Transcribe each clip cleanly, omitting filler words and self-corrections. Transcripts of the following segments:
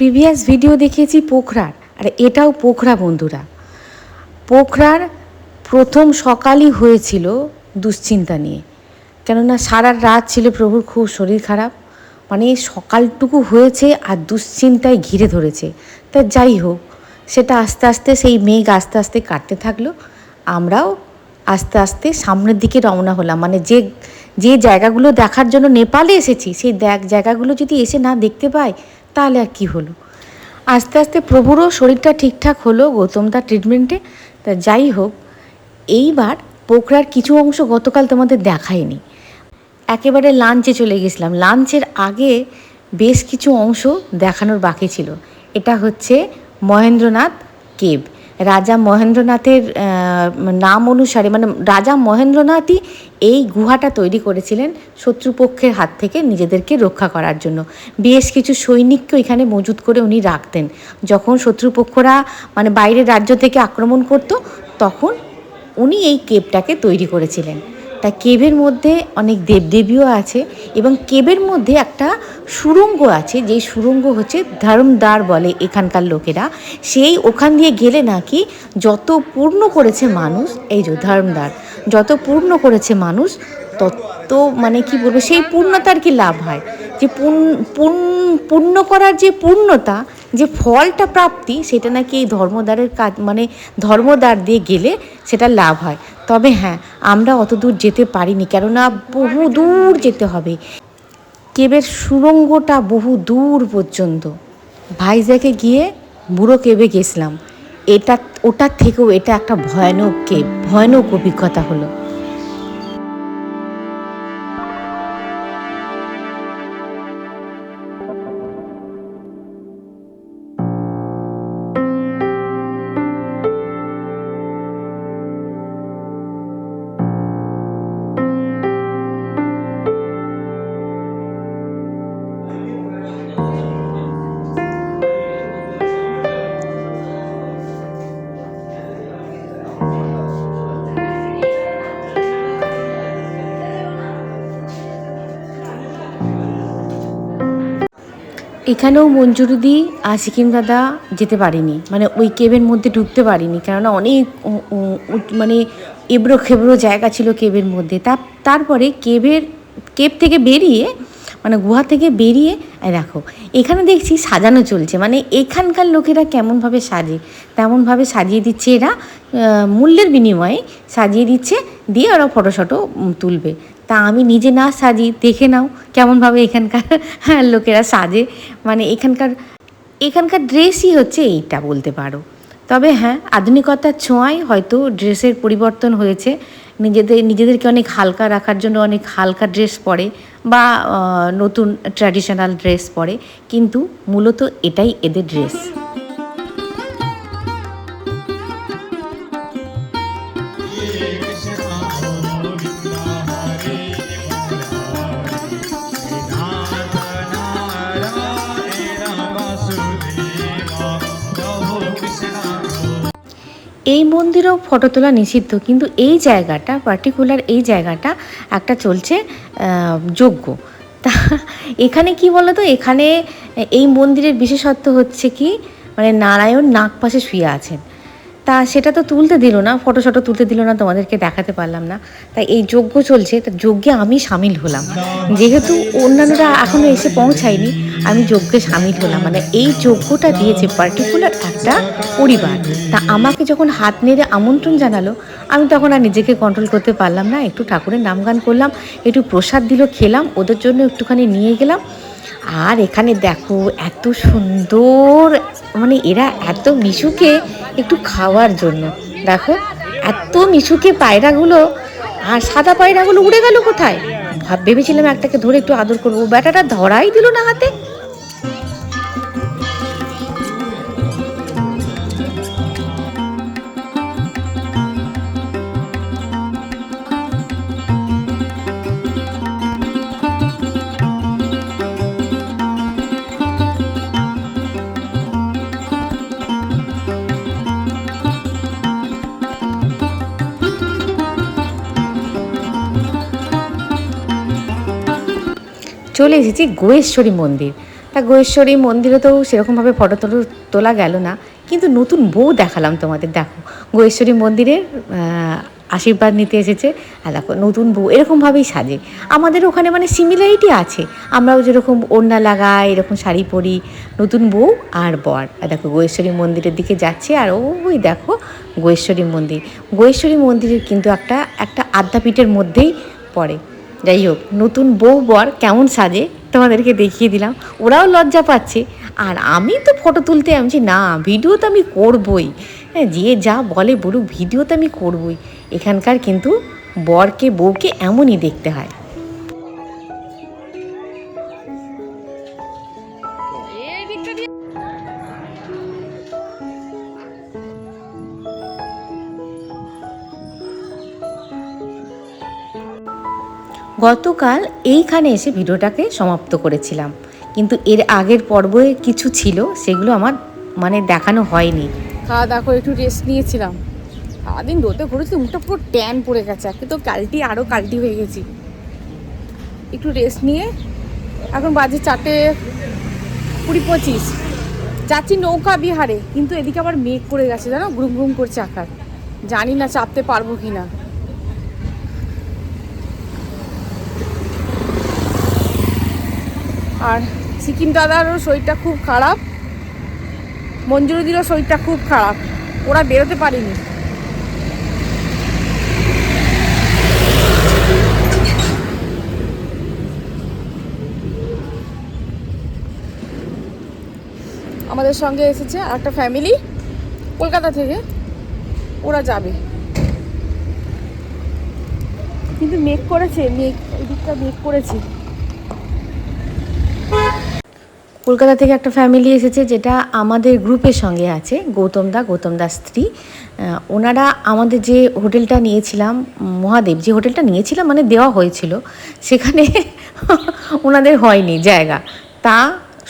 Previous video দেখিয়েছি পোখরার, আর এটাও পোখরা বন্ধুরা। পোখরার প্রথম সকালই হয়েছিল দুশ্চিন্তা নিয়ে, কেননা সারা রাত ছিল প্রভুর খুব শরীর খারাপ, মানে সকালটুকু হয়েছে আর দুশ্চিন্তায় ঘিরে ধরেছে। তা যাই হোক, সেটা আস্তে আস্তে সেই মেঘ আস্তে আস্তে কাটতে থাকলো। আমরাও আস্তে আস্তে সামনের দিকে রওনা হলাম, মানে যে যে জায়গাগুলো দেখার জন্য নেপালে এসেছি সেই জায়গাগুলো যদি এসে না দেখতে পাই তাহলে আর কী হলো। আস্তে আস্তে প্রভুরও শরীরটা ঠিকঠাক হলো গৌতমদার ট্রিটমেন্টে। তা যাই হোক, এইবার পোখরার কিছু অংশ গতকাল তোমাদের দেখায়নি, একেবারে লাঞ্চে চলে গেছিলাম। লাঞ্চের আগে বেশ কিছু অংশ দেখানোর বাকি ছিল। এটা হচ্ছে মহেন্দ্রনাথ কেভ। রাজা মহেন্দ্রনাথের নাম অনুসারে, মানে রাজা মহেন্দ্রনাথই এই গুহাটা তৈরি করেছিলেন শত্রুপক্ষের হাত থেকে নিজেদেরকে রক্ষা করার জন্য। বেশ কিছু সৈনিককে এখানে মজুত করে উনি রাখতেন। যখন শত্রুপক্ষরা মানে বাইরের রাজ্য থেকে আক্রমণ করত, তখন উনি এই কেভটাকে তৈরি করেছিলেন। তা কেভের মধ্যে অনেক দেবদেবীও আছে, এবং কেভের মধ্যে একটা সুড়ঙ্গ আছে, যেই সুড়ঙ্গ হচ্ছে ধর্মদ্বার বলে এখানকার লোকেরা। সেই ওখান দিয়ে গেলে নাকি যত পূর্ণ করেছে মানুষ, এই যে ধর্মদ্বার, যত পূর্ণ করেছে মানুষ তত মানে কি বলবো, সেই পূর্ণতার কি লাভ হয়, যে পূর্ণ করার যে পূর্ণতা, যে ফলটা প্রাপ্তি, সেটা নাকি এই ধর্মদ্বারের কাজ, মানে ধর্মদ্বার দিয়ে গেলে সেটা লাভ হয়। তবে হ্যাঁ, আমরা অত দূর যেতে পারিনি, কেননা বহু দূর যেতে হবে। কেবের সুড়ঙ্গটা বহু দূর পর্যন্ত। ভাইজ্যাগে গিয়ে বুড়ো কেবে গেছিলাম, ওটার থেকেও এটা একটা ভয়ানক কেব, ভয়ানক অভিজ্ঞতা হলো। এখানেও মঞ্জুরুদি আর সিকিম দাদা যেতে পারিনি, মানে ওই কেবের মধ্যে ঢুকতে পারিনি, কেননা অনেক মানে এবড়ো খেবড়ো জায়গা ছিল কেবের মধ্যে। তারপরে কেব থেকে বেরিয়ে, মানে গুহা থেকে বেরিয়ে দেখো এখানে দেখছি সাজানো চলছে, মানে এখানকার লোকেরা কেমনভাবে সাজে তেমনভাবে সাজিয়ে দিচ্ছে এরা, মূল্যের বিনিময়ে সাজিয়ে দিচ্ছে, দিয়ে ওরা ফটো তুলবে। তা আমি নিজে না সাজি, দেখে নাও কেমনভাবে এখানকার লোকেরা সাজে, মানে এখানকার ড্রেসই হচ্ছে এইটা বলতে পারো। তবে হ্যাঁ, আধুনিকতার ছোঁয়ায় হয়তো ড্রেসের পরিবর্তন হয়েছে, নিজেদেরকে অনেক হালকা রাখার জন্য অনেক হালকা ড্রেস পরে, বা নতুন ট্র্যাডিশনাল ড্রেস পরে, কিন্তু মূলত এটাই এদের ড্রেস। এই মন্দিরেও ফটো তোলা নিষিদ্ধ, কিন্তু এই জায়গাটা পার্টিকুলার, এই জায়গাটা একটা চলছে যজ্ঞ। তা এখানে কি বলো তো, এখানে এই মন্দিরের বিশেষত্ব হচ্ছে কি, মানে নারায়ণ নাগ পাশে শুয়ে আছেন। তা সেটা তো তুলতে দিল না, ফটো তুলতে দিল না, তোমাদেরকে দেখাতে পারলাম না। তাই এই যজ্ঞ চলছে, তা যজ্ঞে আমি সামিল হলাম, যেহেতু অন্যান্যরা এখনও এসে পৌঁছায়নি, আমি যজ্ঞে সামিল হলাম। মানে এই যজ্ঞটা দিয়েছে পার্টিকুলার একটা পরিবার। তা আমাকে যখন হাত নেড়ে আমন্ত্রণ জানালো, আমি তখন আর নিজেকে কন্ট্রোল করতে পারলাম না, একটু ঠাকুরের নাম গান করলাম, একটু প্রসাদ দিল, খেলাম, ওদের জন্য একটুখানি নিয়ে গেলাম। আর এখানে দেখো এত সুন্দর, মানে এরা এত মিশুকে একটু খাওয়ার জন্য, দেখো এত মিশুকে পায়রাগুলো, আর সাদা পায়রাগুলো উড়ে গেল কোথায়। ভেবেছিলাম একটাকে ধরে একটু আদর করবো, ব্যাটাটা ধরাই দিল না হাতে। চলে এসেছি গোয়েশ্বরী মন্দির। তা গোয়েশ্বরী মন্দিরে তো সেরকমভাবে ফটো তোলা গেল না, কিন্তু নতুন বউ দেখালাম তোমাদের। দেখো গোয়েশ্বরী মন্দিরের আশীর্বাদ নিতে এসেছে, আর দেখো নতুন বউ এরকমভাবেই সাজে। আমাদের ওখানে মানে সিমিলারিটি আছে, আমরাও যেরকম ওড়না লাগাই, এরকম শাড়ি পরি, নতুন বউ আর বর। আর দেখো গোয়েশ্বরী মন্দিরের দিকে যাচ্ছে, আর ওই দেখো গোয়েশ্বরী মন্দির। গোয়েশ্বরী মন্দিরের কিন্তু একটা আদ্যাপীঠের মধ্যেই পড়ে। যাই হোক, নতুন বউ বর কেমন সাজে তোমাদেরকে দেখিয়ে দিলাম, ওরাও লজ্জা পাচ্ছে। আর আমি তো ফটো তুলতে আমি না, ভিডিও তো আমি করবই, হ্যাঁ যে যা বলে বলুক, ভিডিও তো আমি করবই। এখানকার কিন্তু বরকে বউকে এমনই দেখতে হয়। গতকাল এইখানে এসে ভিডিওটাকে সমাপ্ত করেছিলাম, কিন্তু এর আগের পর্বে কিছু ছিল সেগুলো আমার মানে দেখানো হয়নি। খাওয়া দাওয়া করে একটু রেস্ট নিয়েছিলাম। সারাদিন রোদে ঘুরেছি, মুখটা পুরো ট্যান পড়ে গেছে, একে তো কালটি হয়ে গেছি। একটু রেস্ট নিয়ে এখন বাজে 4:20-25, যাচ্ছি নৌকা বিহারে। কিন্তু এদিকে আবার মেঘ করে গেছে, জানো, ঘুম ঘুম করছে আকাশ, জানি না চাপতে পারবো কি না। আর সিকিম দাদারও শরীরটা খুব খারাপ, মঞ্জুরিদিরও শরীরটা খুব খারাপ, ওরা বেরোতে পারেনি। আমাদের সঙ্গে এসেছে একটা ফ্যামিলি কলকাতা থেকে, ওরা যাবে। কিন্তু মেঘ করেছে, এদিকটা মেঘ করেছে। কলকাতা থেকে একটা ফ্যামিলি এসেছে, যেটা আমাদের গ্রুপের সঙ্গে আছে, গৌতমদার স্ত্রী। ওনারা আমাদের যে হোটেলটা নিয়েছিলাম, মহাদেব যে হোটেলটা নিয়েছিলাম মানে দেওয়া হয়েছিল, সেখানে ওনাদের হয়নি জায়গা, তা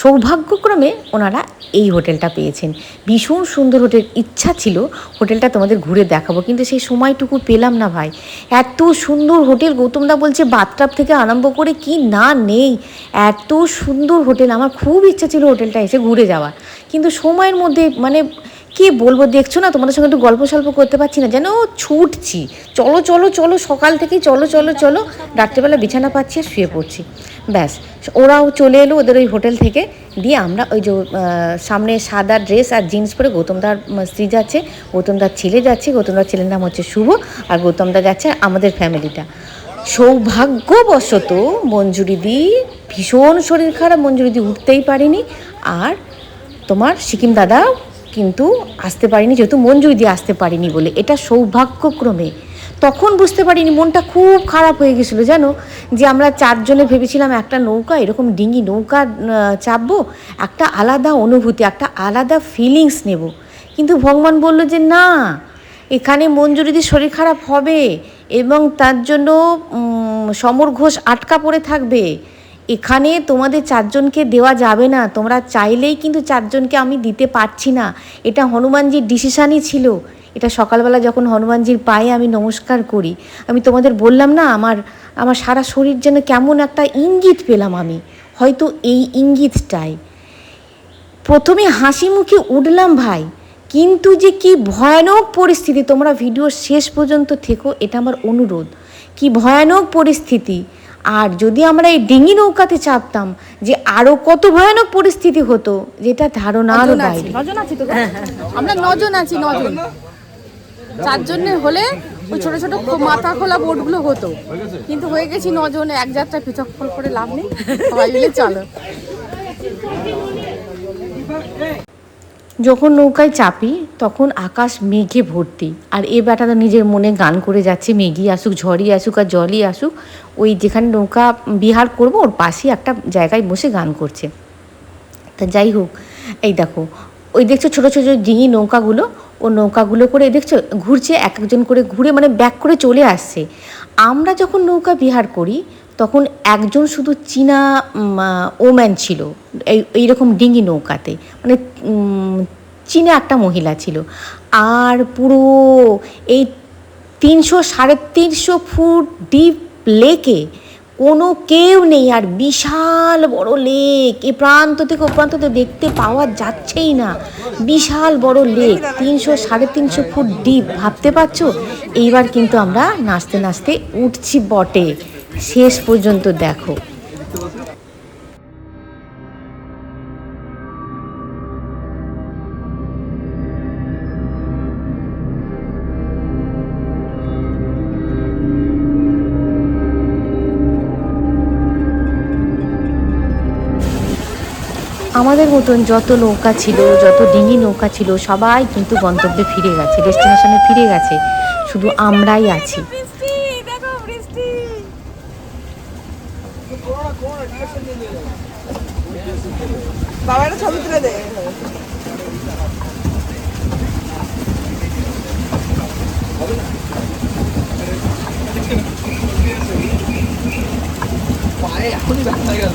সৌভাগ্যক্রমে ওনারা এই হোটেলটা পেয়েছেন। ভীষণ সুন্দর হোটেল, ইচ্ছা ছিল হোটেলটা তোমাদের ঘুরে দেখাবো, কিন্তু সেই সময়টুকু পেলাম না ভাই। এত সুন্দর হোটেল, গৌতমদা বলছে বাথটাব থেকে আরম্ভ করে কি না নেই, এত সুন্দর হোটেল। আমার খুব ইচ্ছা ছিল হোটেলটা এসে ঘুরে যাওয়ার, কিন্তু সময়ের মধ্যে মানে কি বলবো, দেখছো না তোমাদের সঙ্গে একটু গল্প সল্প করতে পারছি না, যেন ছুটছি, চলো চলো চলো, সকাল থেকেই চলো চলো চলো, রাত্রেবেলা বিছানা পাচ্ছি আর শুয়ে পড়ছি, ব্যাস। ওরাও চলে এলো ওদের ওই হোটেল থেকে, দিয়ে আমরা ওই যে সামনে সাদা ড্রেস আর জিন্স পরে গৌতমদার স্ত্রী যাচ্ছে, গৌতমদার ছেলে যাচ্ছে, গৌতমদার ছেলের নাম হচ্ছে শুভ, আর গৌতমদা যাচ্ছে আমাদের ফ্যামিলিটা। সৌভাগ্যবশত মঞ্জুরিদি ভীষণ শরীর খারাপ, মঞ্জুরিদি উঠতেই পারেনি, আর তোমার সিকিম দাদা কিন্তু আসতে পারিনি, যেহেতু মঞ্জুরিদি আসতে পারিনি বলে, এটা সৌভাগ্যক্রমে। তখন বুঝতে পারিনি, মনটা খুব খারাপ হয়ে গেছিলো জানো, যে আমরা 4 জনে ভেবেছিলাম একটা নৌকা, এরকম ডিঙি নৌকা চাপবো, একটা আলাদা অনুভূতি, একটা আলাদা ফিলিংস নেব। কিন্তু ভগবান বলল যে না, এখানে মঞ্জুরিদির শরীর খারাপ হবে এবং তার জন্য সমর ঘোষ আটকা পড়ে থাকবে, এখানে তোমাদের 4 জনকে দেওয়া যাবে না, তোমরা চাইলেই কিন্তু 4 জনকে আমি দিতে পারছি না, এটা হনুমানজির ডিসিশানই ছিল। এটা সকালবেলা যখন হনুমানজির পায়ে আমি নমস্কার করি, আমি তোমাদের বললাম না, আমার সারা শরীর যেন কেমন একটা ইঙ্গিত পেলাম আমি, হয়তো এই ইঙ্গিতটাই। প্রথমে হাসি মুখে উঠলাম ভাই, কিন্তু যে কি ভয়ানক পরিস্থিতি, তোমরা ভিডিও শেষ পর্যন্ত থেকো, এটা আমার অনুরোধ। কি ভয়ানক পরিস্থিতি, আর যদি আমরা এই ডিঙি নৌকাতে চাপতাম, যে আরও কত ভয়ানক পরিস্থিতি হতো, যেটা ধারণার বাইরে। 9 জন আছি তো, আমরা 9 জন আছি, 9 জন। 4 জনের হলে ওই ছোট ছোট মাথা খোলা বোটগুলো হতো, কিন্তু হয়ে গেছি 9 জন, এক যাত্রায় পৃথক ফল করে লাভ নেই, সবাই মিলে চলো। যখন নৌকায় চাপি তখন আকাশ মেঘে ভর্তি, আর এ বেটাটা নিজের মনে গান করে যাচ্ছে, মেঘই আসুক, ঝড়ই আসুক, আর জলই আসুক, ওই যেখানে নৌকা বিহার করব ওর পাশেই একটা জায়গায় বসে গান করছে। তা যাই হোক, এই দেখো ওই দেখছো ছোটো ছোটো ডিঙি নৌকাগুলো, ও নৌকাগুলো করে দেখছো ঘুরছে, এক একজন করে ঘুরে মানে ব্যাক করে চলে আসছে। আমরা যখন নৌকা বিহার করি তখন একজন শুধু চীনা ওম্যান ছিল এইরকম ডিঙি নৌকাতে, মানে চীনা একটা মহিলা ছিল, আর পুরো এই 300-350 ফুট ডিপ লেকে কোনো কেউ নেই, আর বিশাল বড় লেক, এ প্রান্ত থেকে ও প্রান্ত তো দেখতে পাওয়া যাচ্ছেই না। বিশাল বড় লেক, 300-350 ফুট ডিপ, ভাবতে পারছো? এইবার কিন্তু আমরা নাচতে নাচতে উঠছি বটে, শেষ পর্যন্ত দেখো। আমাদের মতন যত নৌকা ছিল, যত ডিঙি নৌকা ছিল, সবাই কিন্তু গন্তব্যে ফিরে গেছে, ডেস্টিনেশনে ফিরে গেছে, শুধু আমরাই আছি। ছবি তুলে দে। এখনই ব্যথা গেল।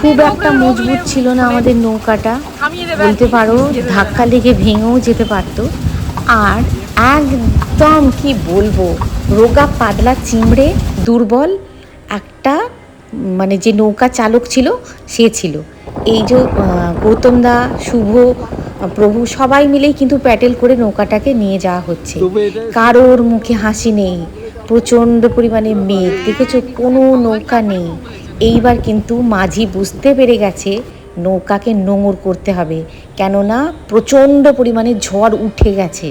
খুব একটা মজবুত ছিল না আমাদের নৌকাটা, বলতে পারো ধাক্কা লেগে ভেঙেও যেতে পারতো। আর একদম কি বলবো, রোগা পাতলা চিমড়ে দুর্বল একটা মানে যে নৌকা চালক ছিল সে ছিল। এই যে গৌতম দা, শুভ, প্রভু সবাই মিলেই কিন্তু প্যাডেল করে নৌকাটাকে নিয়ে যাওয়া হচ্ছে। কারোর মুখে হাসি নেই, প্রচণ্ড পরিমাণে মেঘ, দেখেছো কোনো নৌকা নেই। এইবার কিন্তু মাঝি বুঝতে পেরে গেছে নৌকাকে নোঙর করতে হবে, কেননা প্রচণ্ড পরিমাণে ঝড় উঠে গেছে।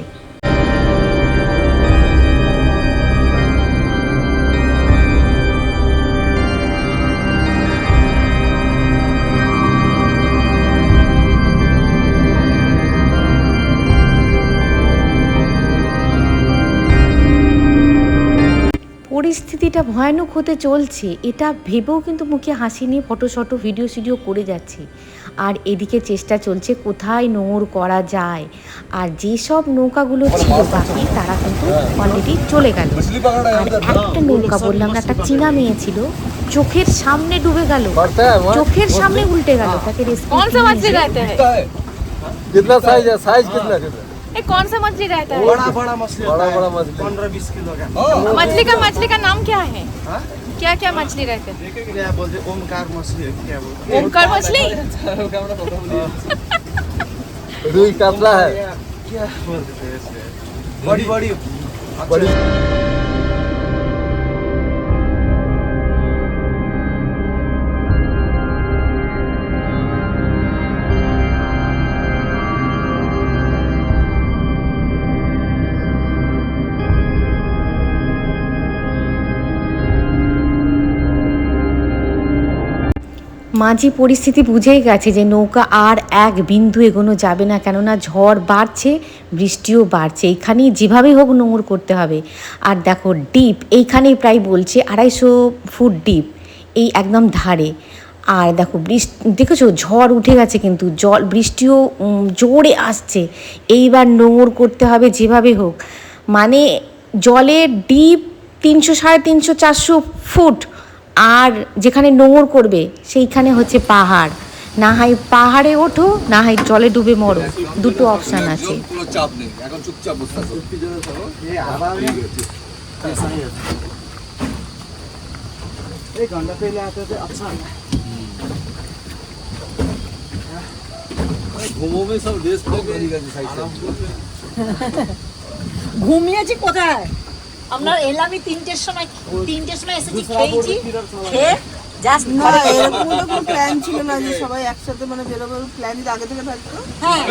পরিস্থিতিটা ভয়ানক হতে চলছে, এটা ভেবেও কিন্তু মুখে হাসি নিয়ে ফটো ভিডিও করে যাচ্ছি। আর এদিকে চেষ্টা চলছে কোথায় নোঙর করা যায়। আর যেসব নৌকাগুলো ছিল বাকি, তারা কিন্তু অলরেডি চলে গেল। আর একটা নৌকা বললাম না, একটা চীনা মেয়ে ছিল, চোখের সামনে ডুবে গেল, চোখের সামনে উল্টে গেল, তাকে कौन सा मछली रहता है? बड़ा मछली, बड़ा मछली 15-20 किलो का। मछली का नाम क्या है? क्या क्या मछली रहते हैं? क्या बोलते? ओमकार मछली है, क्या बोलते? ओमकार मछली? रुई कातला है, क्या बोलते हैं इसे? बड़ी बड़ी बड़ी। মাঝি পরিস্থিতি বুঝেই গেছে যে নৌকা আর এক বিন্দু এগোনো যাবে না, কেননা ঝড় বাড়ছে, বৃষ্টিও বাড়ছে, এইখানেই যেভাবেই হোক নোঙর করতে হবে। আর দেখো ডিপ এইখানেই প্রায় বলছে 250 ফুট ডিপ, এই একদম ধারে। আর দেখো দেখেছো ঝড় উঠে গেছে, কিন্তু বৃষ্টিও জোরে আসছে। এইবার নোঙর করতে হবে যেভাবে হোক, মানে জলের ডিপ 300-350-400 ফুট, আর যেখানে নোঙর করবে সেইখানে হচ্ছে পাহাড়। না হয় পাহাড়ে ওঠো, না হয় জলে ডুবে মরো, দুটো অপশান আছে। ঘুমিয়েছি কোথায়? আমরা এলামই 3টের সময় এসেছি, খেয়েছি, খেয়ে জাস্ট না এরকম তো কোনো প্ল্যান ছিল না যে সবাই একসাথে মানে বেরোবে, প্ল্যান আগে থেকে থাকতো। হ্যাঁ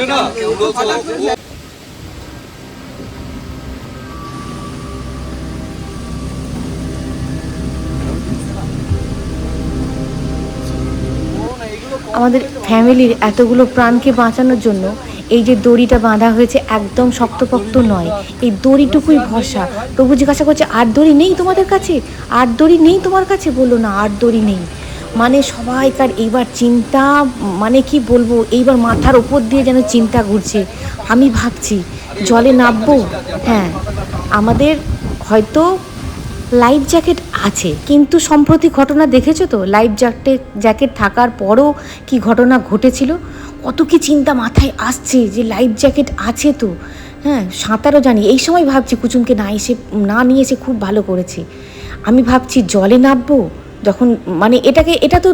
আমাদের ফ্যামিলির এতগুলো প্রাণকে বাঁচানোর জন্য এই যে দড়িটা বাঁধা হয়েছে একদম শক্তপোক্ত নয়, এই দড়িটুকুই ভরসা। প্রভু জিজ্ঞাসা করছে আর দড়ি নেই তোমাদের কাছে? আর দড়ি নেই তোমার কাছে? বললো না, আর দড়ি নেই। মানে সবাইকার এইবার চিন্তা, মানে কি বলবো, এইবার মাথার ওপর দিয়ে যেন চিন্তা ঘুরছে। আমি ভাবছি জলে নামবো, হ্যাঁ আমাদের হয়তো লাইফ জ্যাকেট আছে, কিন্তু সম্প্রতি ঘটনা দেখেছো তো, লাইফ জ্যাকেট থাকার পরও কি ঘটনা ঘটেছিল, কত কি চিন্তা মাথায় আসছে যে লাইফ জ্যাকেট আছে তো, হ্যাঁ, সাঁতারও জানি। এই সময় ভাবছি কুচুমকে না নিয়ে এসে খুব ভালো করেছে। আমি ভাবছি জলে নামবো যখন, মানে এটা তো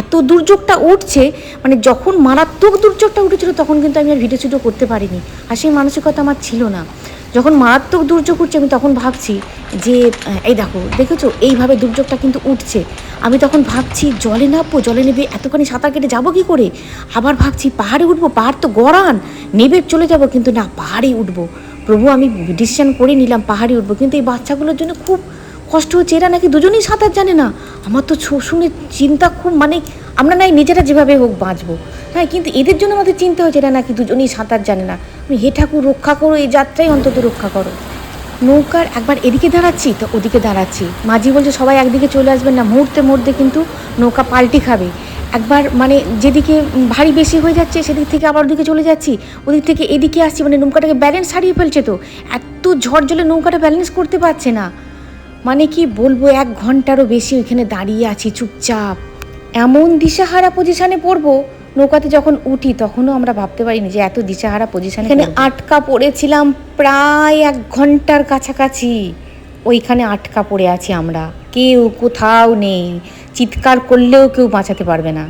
এত দুর্যোগটা উঠছে, মানে যখন মারাত্মক দুর্যোগটা উঠেছিল তখন কিন্তু আমি আর ভিডিও টিডিও করতে পারিনি, আর সেই মানসিকতা আমার ছিল না। যখন মারাত্মক দুর্যোগ উঠছে আমি তখন ভাবছি যে এই দেখেছো এইভাবে দুর্যোগটা কিন্তু উঠছে। আমি তখন ভাবছি জলে নামবো, জলে নেবে এতখানি সাঁতার কেটে যাবো কী করে। আবার ভাবছি পাহাড়ে উঠবো, পাহাড় তো গড়ান, নেবে চলে যাব, কিন্তু না, পাহাড়ে উঠবো। প্রভু, আমি ডিসিশন করে নিলাম পাহাড়ে উঠবো, কিন্তু এই বাচ্চাগুলোর জন্য খুব কষ্ট হচ্ছে। এরা নাকি দুজনেই সাঁতার জানে না। আমার তো শুনে চিন্তা খুব, মানে আমরা নাই নিজেরা যেভাবে হোক বাঁচবো, হ্যাঁ, কিন্তু এদের জন্য আমাদের চিন্তা হচ্ছে এরা নাকি দুজনেই সাঁতার জানে না। আমি হে ঠাকুর রক্ষা করো, এই যাত্রায় অন্তত রক্ষা করো। নৌকার একবার এদিকে দাঁড়াচ্ছি তো ওদিকে দাঁড়াচ্ছি, মাঝি বলছে সবাই একদিকে চলে আসবেন না, মুহূর্তে মধ্যে কিন্তু নৌকা পাল্টি খাবে। একবার মানে যেদিকে ভারী বেশি হয়ে যাচ্ছে সেদিক থেকে আবার ওদিকে চলে যাচ্ছি, ওদিক থেকে এদিকে আসছি, মানে নৌকাটাকে ব্যালেন্স হারিয়ে ফেলছে। তো এত ঝড় জলে নৌকাটা ব্যালেন্স করতে পারছে না। মানে কি বলবো, 1 ঘন্টারও বেশি ওইখানে দাঁড়িয়ে আছি চুপচাপ। এমন দিশাহারা পজিশানে পড়বো, নৌকাতে যখন উঠি তখনও আমরা ভাবতে পারিনি যে এত দিশাহারা পজিশানে এখানে আটকা পড়েছিলাম প্রায় 1 ঘন্টার কাছাকাছি। ওইখানে আটকা পড়ে আছি আমরা, কেউ কোথাও নেই, চিৎকার করলেও কেউ বাঁচাতে পারবে না।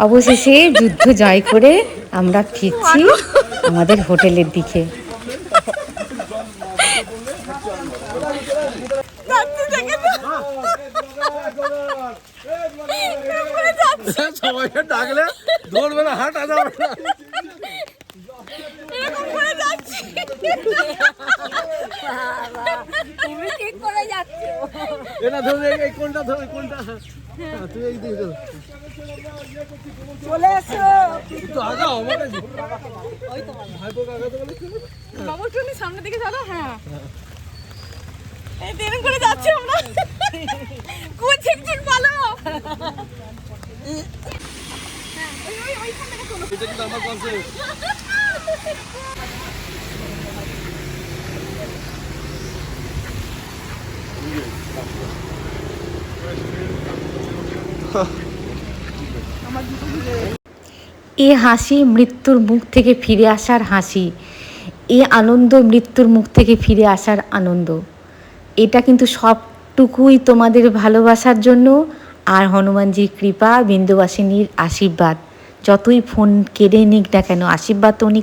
অবশেষে যুদ্ধ জয় করে আমরা ফিরছি আমাদের হোটেলের দিকে। সবাইকে ডাকলে ধরবে না, হাঁটা যাবে না। তুমি ঠিক করে যাচ্ছ। এটা ধরে এই কোনটা ধরে কোনটা, তুই এই দিকে চলে এসো। একটু আগাও আমার কাছে। ওই তো ভাইপো আগাতে বলেছি বাবু টুনি সামনের দিকে চলো। হ্যাঁ, এই ট্রেন করে যাচ্ছি আমরা। কোন ঝিকঝিক বলো। এটা কিন্তু আমার কনসেপ্ট। এ হাসি মৃত্যুর মুখ থেকে ফিরে আসার হাসি, এ আনন্দ মৃত্যুর মুখ থেকে ফিরে আসার আনন্দ। এটা কিন্তু সবটুকুই তোমাদের ভালোবাসার জন্য আর হনুমানজির কৃপা, বিন্দুবাসিনীর আশীর্বাদ। যতই ফোন কেড়ে নিক না কেন, আশীর্বাদ তো উনি